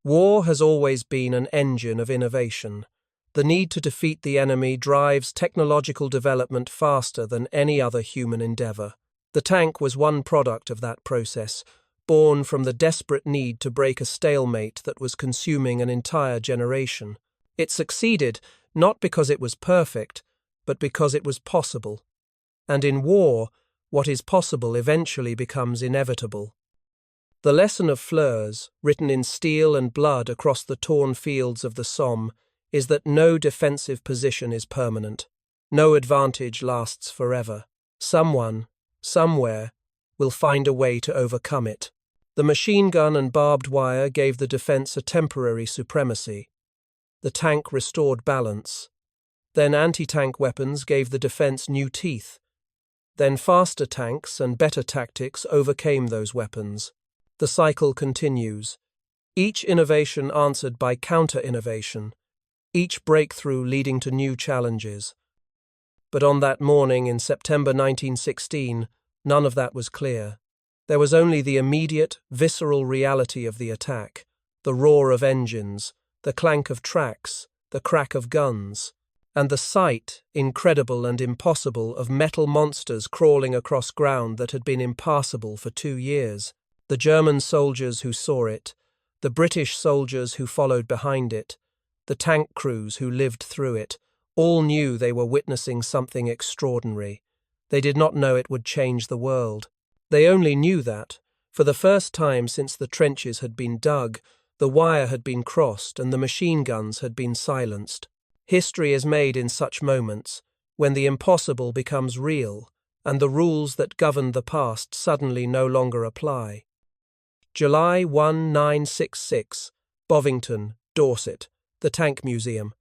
War has always been an engine of innovation. The need to defeat the enemy drives technological development faster than any other human endeavor. The tank was one product of that process, born from the desperate need to break a stalemate that was consuming an entire generation. It succeeded not because it was perfect, but because it was possible. And in war, what is possible eventually becomes inevitable. The lesson of Flers, written in steel and blood across the torn fields of the Somme, is that no defensive position is permanent. No advantage lasts forever. Someone, somewhere, will find a way to overcome it. The machine gun and barbed wire gave the defense a temporary supremacy. The tank restored balance. Then anti-tank weapons gave the defense new teeth. Then faster tanks and better tactics overcame those weapons. The cycle continues. Each innovation answered by counter-innovation. Each breakthrough leading to new challenges. But on that morning in September 1916, none of that was clear. There was only the immediate, visceral reality of the attack, the roar of engines, the clank of tracks, the crack of guns, and the sight, incredible and impossible, of metal monsters crawling across ground that had been impassable for 2 years. The German soldiers who saw it, the British soldiers who followed behind it, the tank crews who lived through it, all knew they were witnessing something extraordinary. They did not know it would change the world. They only knew that, for the first time since the trenches had been dug, the wire had been crossed and the machine guns had been silenced. History is made in such moments, when the impossible becomes real, and the rules that governed the past suddenly no longer apply. July 1966, Bovington, Dorset, the Tank Museum.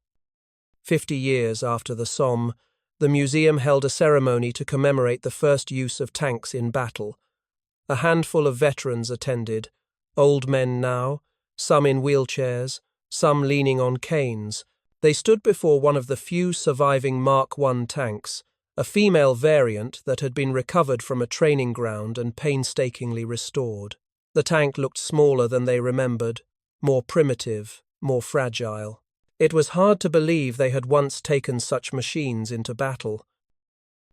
50 years after the Somme, the museum held a ceremony to commemorate the first use of tanks in battle. A handful of veterans attended, old men now, some in wheelchairs, some leaning on canes. They stood before one of the few surviving Mark I tanks, a female variant that had been recovered from a training ground and painstakingly restored. The tank looked smaller than they remembered, more primitive, more fragile. It was hard to believe they had once taken such machines into battle.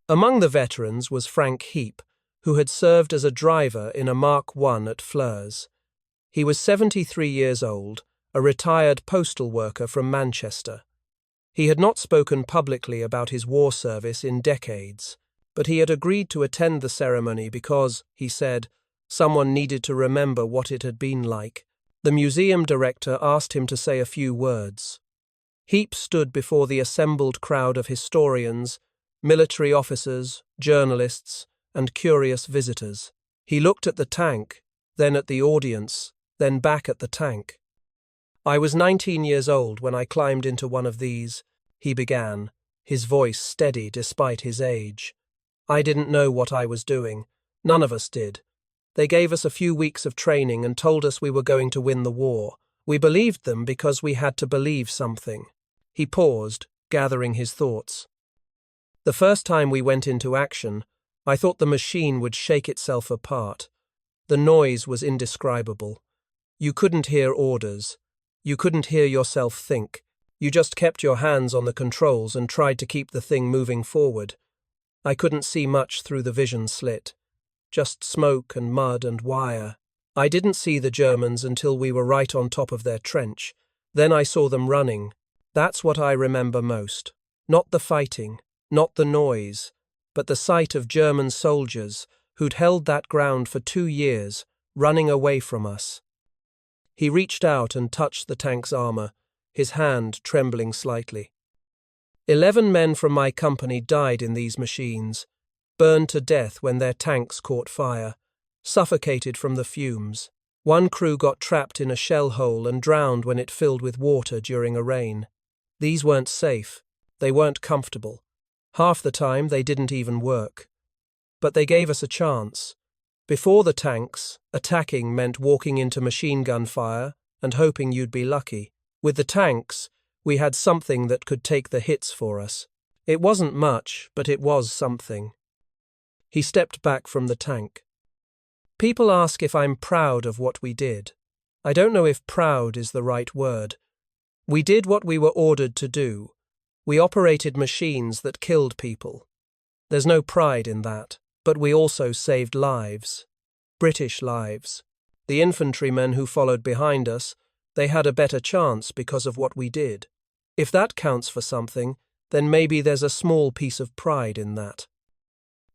Among the veterans was Frank Heap, who had served as a driver in a Mark I at Flers. He was 73 years old, a retired postal worker from Manchester. He had not spoken publicly about his war service in decades, but he had agreed to attend the ceremony because, he said, someone needed to remember what it had been like. The museum director asked him to say a few words. Heap stood before the assembled crowd of historians, military officers, journalists, and curious visitors. He looked at the tank, then at the audience, then back at the tank. "I was 19 years old when I climbed into one of these," he began, his voice steady despite his age. "I didn't know what I was doing. None of us did. They gave us a few weeks of training and told us we were going to win the war. We believed them because we had to believe something." He paused, gathering his thoughts. "The first time we went into action, I thought the machine would shake itself apart. The noise was indescribable. You couldn't hear orders. You couldn't hear yourself think. You just kept your hands on the controls and tried to keep the thing moving forward. I couldn't see much through the vision slit. Just smoke and mud and wire. I didn't see the Germans until we were right on top of their trench. Then I saw them running. That's what I remember most. Not the fighting, not the noise, but the sight of German soldiers who'd held that ground for 2 years, running away from us." He reached out and touched the tank's armor, his hand trembling slightly. 11 men from my company died in these machines, burned to death when their tanks caught fire, suffocated from the fumes. One crew got trapped in a shell hole and drowned when it filled with water during a rain. These weren't safe. They weren't comfortable. Half the time they didn't even work. But they gave us a chance. Before the tanks, attacking meant walking into machine gun fire and hoping you'd be lucky. With the tanks, we had something that could take the hits for us. It wasn't much, but it was something. He stepped back from the tank. "People ask if I'm proud of what we did. I don't know if proud is the right word. We did what we were ordered to do. We operated machines that killed people. There's no pride in that, but we also saved lives. British lives. The infantrymen who followed behind us, they had a better chance because of what we did. If that counts for something, then maybe there's a small piece of pride in that."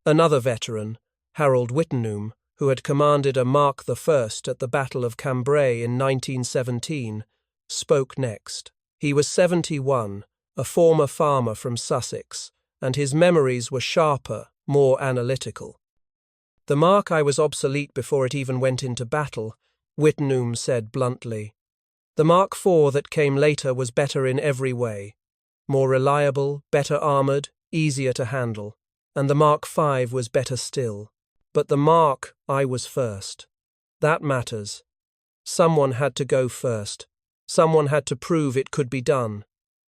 Another veteran, Harold Whittenham, who had commanded a Mark I at the Battle of Cambrai in 1917, spoke next. He was 71, a former farmer from Sussex, and his memories were sharper, more analytical. "The Mark I was obsolete before it even went into battle," Whittenham said bluntly. "The Mark IV that came later was better in every way. More reliable, better armoured, easier to handle. And the Mark V was better still. But the Mark I was first. That matters. Someone had to go first. Someone had to prove it could be done.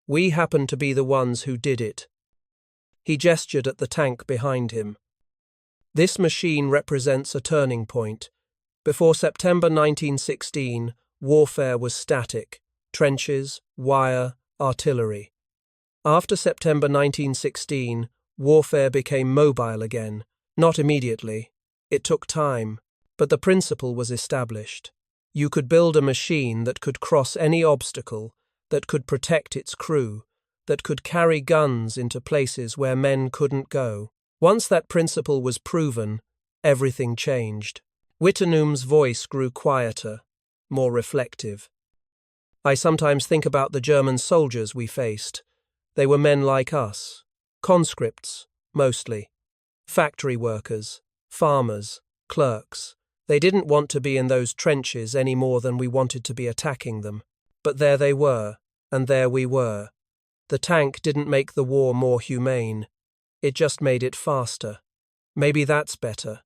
We happened to be the ones who did it." He gestured at the tank behind him. "This machine represents a turning point. Before September 1916, warfare was static. Trenches, wire, artillery. After September 1916, warfare became mobile again. Not immediately. It took time, but the principle was established. You could build a machine that could cross any obstacle, that could protect its crew, that could carry guns into places where men couldn't go. Once that principle was proven, everything changed." Whittenham's voice grew quieter, more reflective. "I sometimes think about the German soldiers we faced. They were men like us. Conscripts, mostly. Factory workers, farmers, clerks. They didn't want to be in those trenches any more than we wanted to be attacking them. But there they were, and there we were. The tank didn't make the war more humane. It just made it faster. Maybe that's better.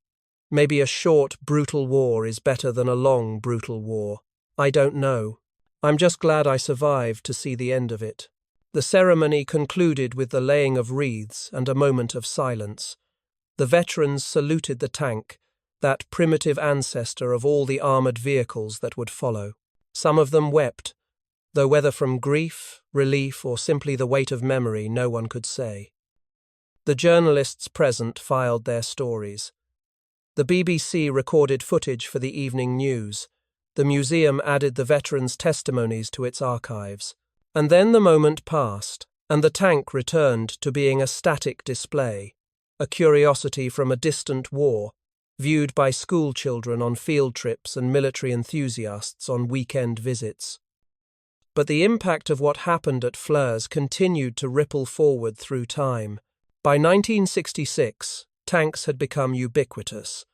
Maybe a short, brutal war is better than a long, brutal war. I don't know. I'm just glad I survived to see the end of it." The ceremony concluded with the laying of wreaths and a moment of silence. The veterans saluted the tank, that primitive ancestor of all the armoured vehicles that would follow. Some of them wept, though whether from grief, relief, or simply the weight of memory, no one could say. The journalists present filed their stories. The BBC recorded footage for the evening news. The museum added the veterans' testimonies to its archives. And then the moment passed, and the tank returned to being a static display, a curiosity from a distant war, viewed by school children on field trips and military enthusiasts on weekend visits. But the impact of what happened at Flers continued to ripple forward through time. By 1966, tanks had become ubiquitous.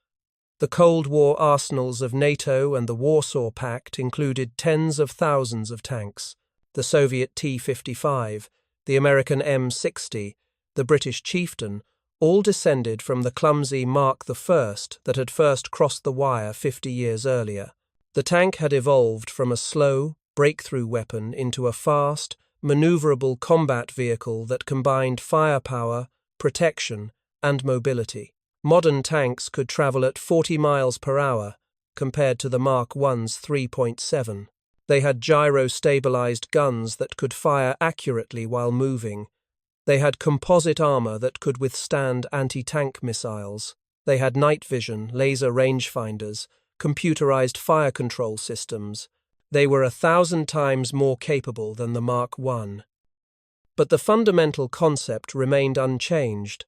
The Cold War arsenals of NATO and the Warsaw Pact included tens of thousands of tanks: the Soviet T-55, the American M60, the British Chieftain, all descended from the clumsy Mark I that had first crossed the wire 50 years earlier. The tank had evolved from a slow, breakthrough weapon into a fast, maneuverable combat vehicle that combined firepower, protection, and mobility. Modern tanks could travel at 40 miles per hour, compared to the Mark I's 3.7. They had gyro-stabilized guns that could fire accurately while moving. They had composite armor that could withstand anti-tank missiles. They had night vision, laser rangefinders, computerized fire control systems. They were 1,000 times more capable than the Mark I. But the fundamental concept remained unchanged: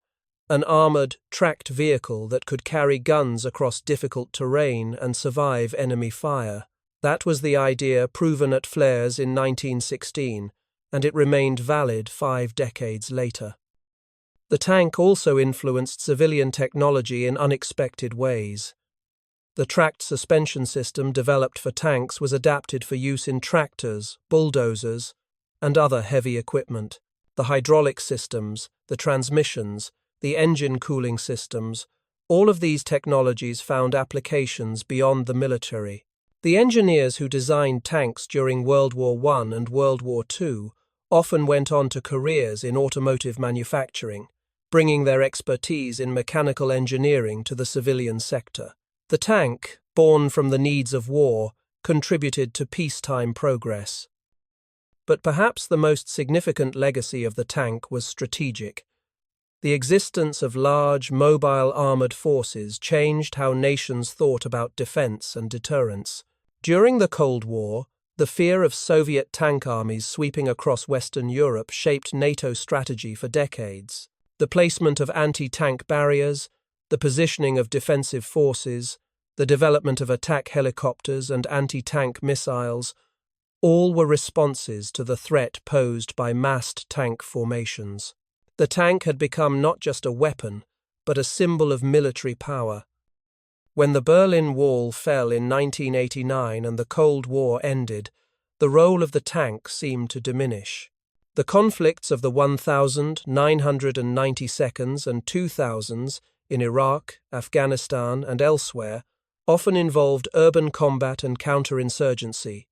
an armored, tracked vehicle that could carry guns across difficult terrain and survive enemy fire. That was the idea proven at Flers in 1916, and it remained valid 5 decades later. The tank also influenced civilian technology in unexpected ways. The tracked suspension system developed for tanks was adapted for use in tractors, bulldozers, and other heavy equipment. The hydraulic systems, the transmissions, the engine cooling systems, all of these technologies found applications beyond the military. The engineers who designed tanks during World War I and World War II often went on to careers in automotive manufacturing, bringing their expertise in mechanical engineering to the civilian sector. The tank, born from the needs of war, contributed to peacetime progress. But perhaps the most significant legacy of the tank was strategic. The existence of large, mobile armored forces changed how nations thought about defense and deterrence. During the Cold War, the fear of Soviet tank armies sweeping across Western Europe shaped NATO's strategy for decades. The placement of anti-tank barriers, the positioning of defensive forces, the development of attack helicopters and anti-tank missiles, all were responses to the threat posed by massed tank formations. The tank had become not just a weapon, but a symbol of military power. When the Berlin Wall fell in 1989 and the Cold War ended, the role of the tank seemed to diminish. The conflicts of the 1992nd and 2000s in Iraq, Afghanistan, and elsewhere often involved urban combat and counterinsurgency,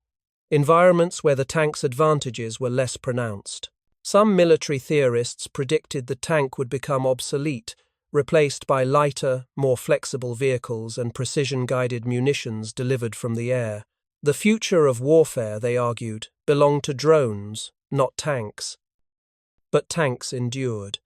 environments where the tank's advantages were less pronounced. Some military theorists predicted the tank would become obsolete, replaced by lighter, more flexible vehicles and precision-guided munitions delivered from the air. The future of warfare, they argued, belonged to drones, not tanks. But tanks endured.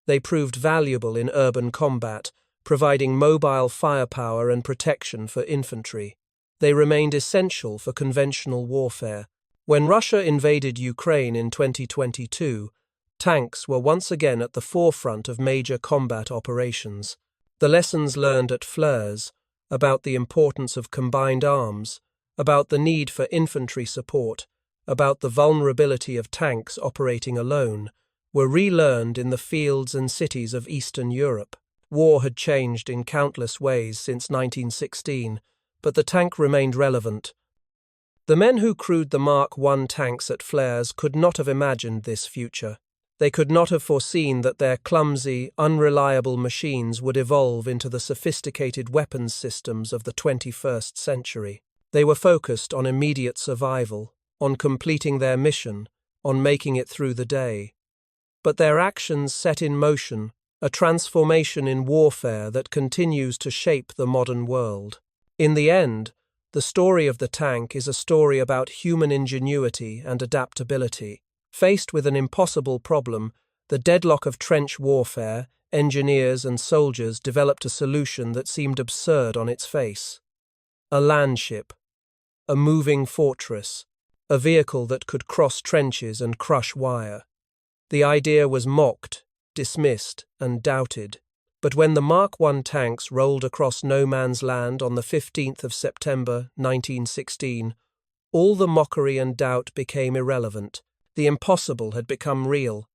They proved valuable in urban combat, providing mobile firepower and protection for infantry. They remained essential for conventional warfare. When Russia invaded Ukraine in 2022, tanks were once again at the forefront of major combat operations. The lessons learned at Flers about the importance of combined arms, about the need for infantry support, about the vulnerability of tanks operating alone, were relearned in the fields and cities of Eastern Europe. War had changed in countless ways since 1916, but the tank remained relevant. The men who crewed the Mark I tanks at Flers could not have imagined this future. They could not have foreseen that their clumsy, unreliable machines would evolve into the sophisticated weapons systems of the 21st century. They were focused on immediate survival, on completing their mission, on making it through the day. But their actions set in motion a transformation in warfare that continues to shape the modern world. In the end, the story of the tank is a story about human ingenuity and adaptability. Faced with an impossible problem, the deadlock of trench warfare, engineers and soldiers developed a solution that seemed absurd on its face. A landship, a moving fortress, a vehicle that could cross trenches and crush wire. The idea was mocked, dismissed, and doubted. But when the Mark I tanks rolled across no man's land on the 15th of September 1916, All the mockery and doubt became irrelevant. The impossible had become real.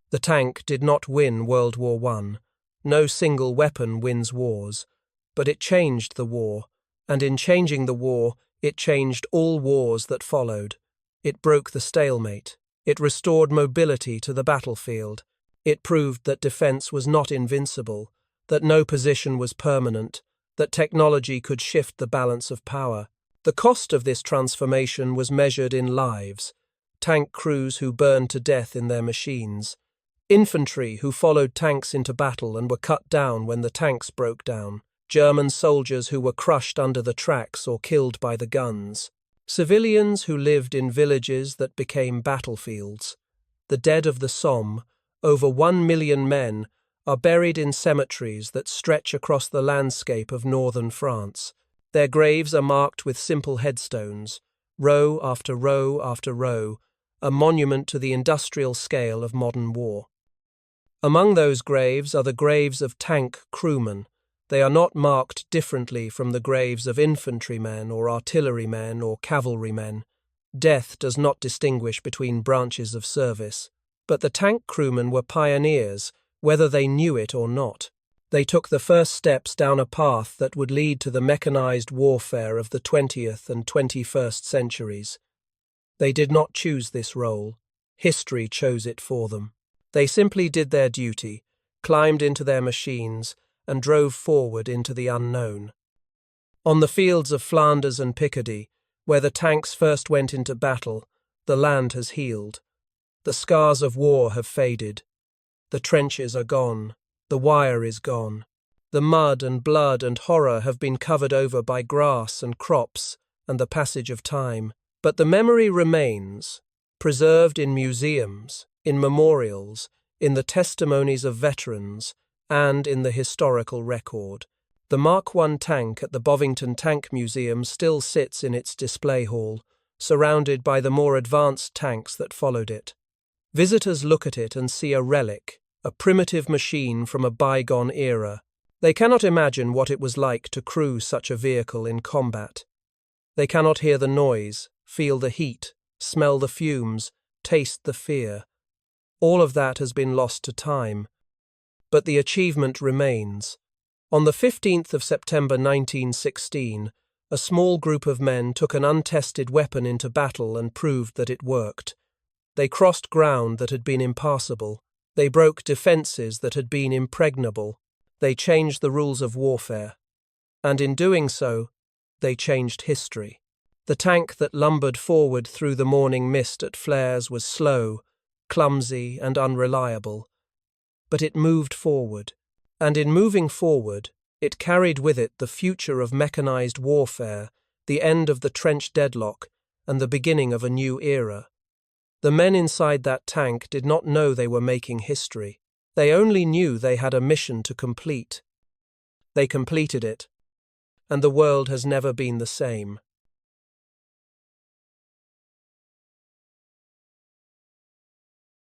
The tank did not win World War I. No single weapon wins wars. But it changed the war, and in changing the war, it changed all wars that followed. It broke the stalemate. It restored mobility to the battlefield. It proved that defense was not invincible, that no position was permanent, that technology could shift the balance of power. The cost of this transformation was measured in lives: tank crews who burned to death in their machines, infantry who followed tanks into battle and were cut down when the tanks broke down, German soldiers who were crushed under the tracks or killed by the guns, civilians who lived in villages that became battlefields. The dead of the Somme, over 1 million men, are buried in cemeteries that stretch across the landscape of northern France. Their graves are marked with simple headstones, row after row after row, a monument to the industrial scale of modern war. Among those graves are the graves of tank crewmen. They are not marked differently from the graves of infantrymen or artillerymen or cavalrymen. Death does not distinguish between branches of service. But the tank crewmen were pioneers, whether they knew it or not. They took the first steps down a path that would lead to the mechanized warfare of the 20th and 21st centuries. They did not choose this role. History chose it for them. They simply did their duty, climbed into their machines, and drove forward into the unknown. On the fields of Flanders and Picardy, where the tanks first went into battle, the land has healed. The scars of war have faded. The trenches are gone. The wire is gone. The mud and blood and horror have been covered over by grass and crops and the passage of time. But the memory remains, preserved in museums, in memorials, in the testimonies of veterans, and in the historical record. The Mark I tank at the Bovington Tank Museum still sits in its display hall, surrounded by the more advanced tanks that followed it. Visitors look at it and see a relic, a primitive machine from a bygone era. They cannot imagine what it was like to crew such a vehicle in combat. They cannot hear the noise, feel the heat, smell the fumes, taste the fear. All of that has been lost to time. But the achievement remains. On the 15th of September 1916, a small group of men took an untested weapon into battle and proved that it worked. They crossed ground that had been impassable. They broke defences that had been impregnable. They changed the rules of warfare. And in doing so, they changed history. The tank that lumbered forward through the morning mist at flares was slow, clumsy, and unreliable. But it moved forward. And in moving forward, it carried with it the future of mechanized warfare, the end of the trench deadlock, and the beginning of a new era. The men inside that tank did not know they were making history. They only knew they had a mission to complete. They completed it, and the world has never been the same.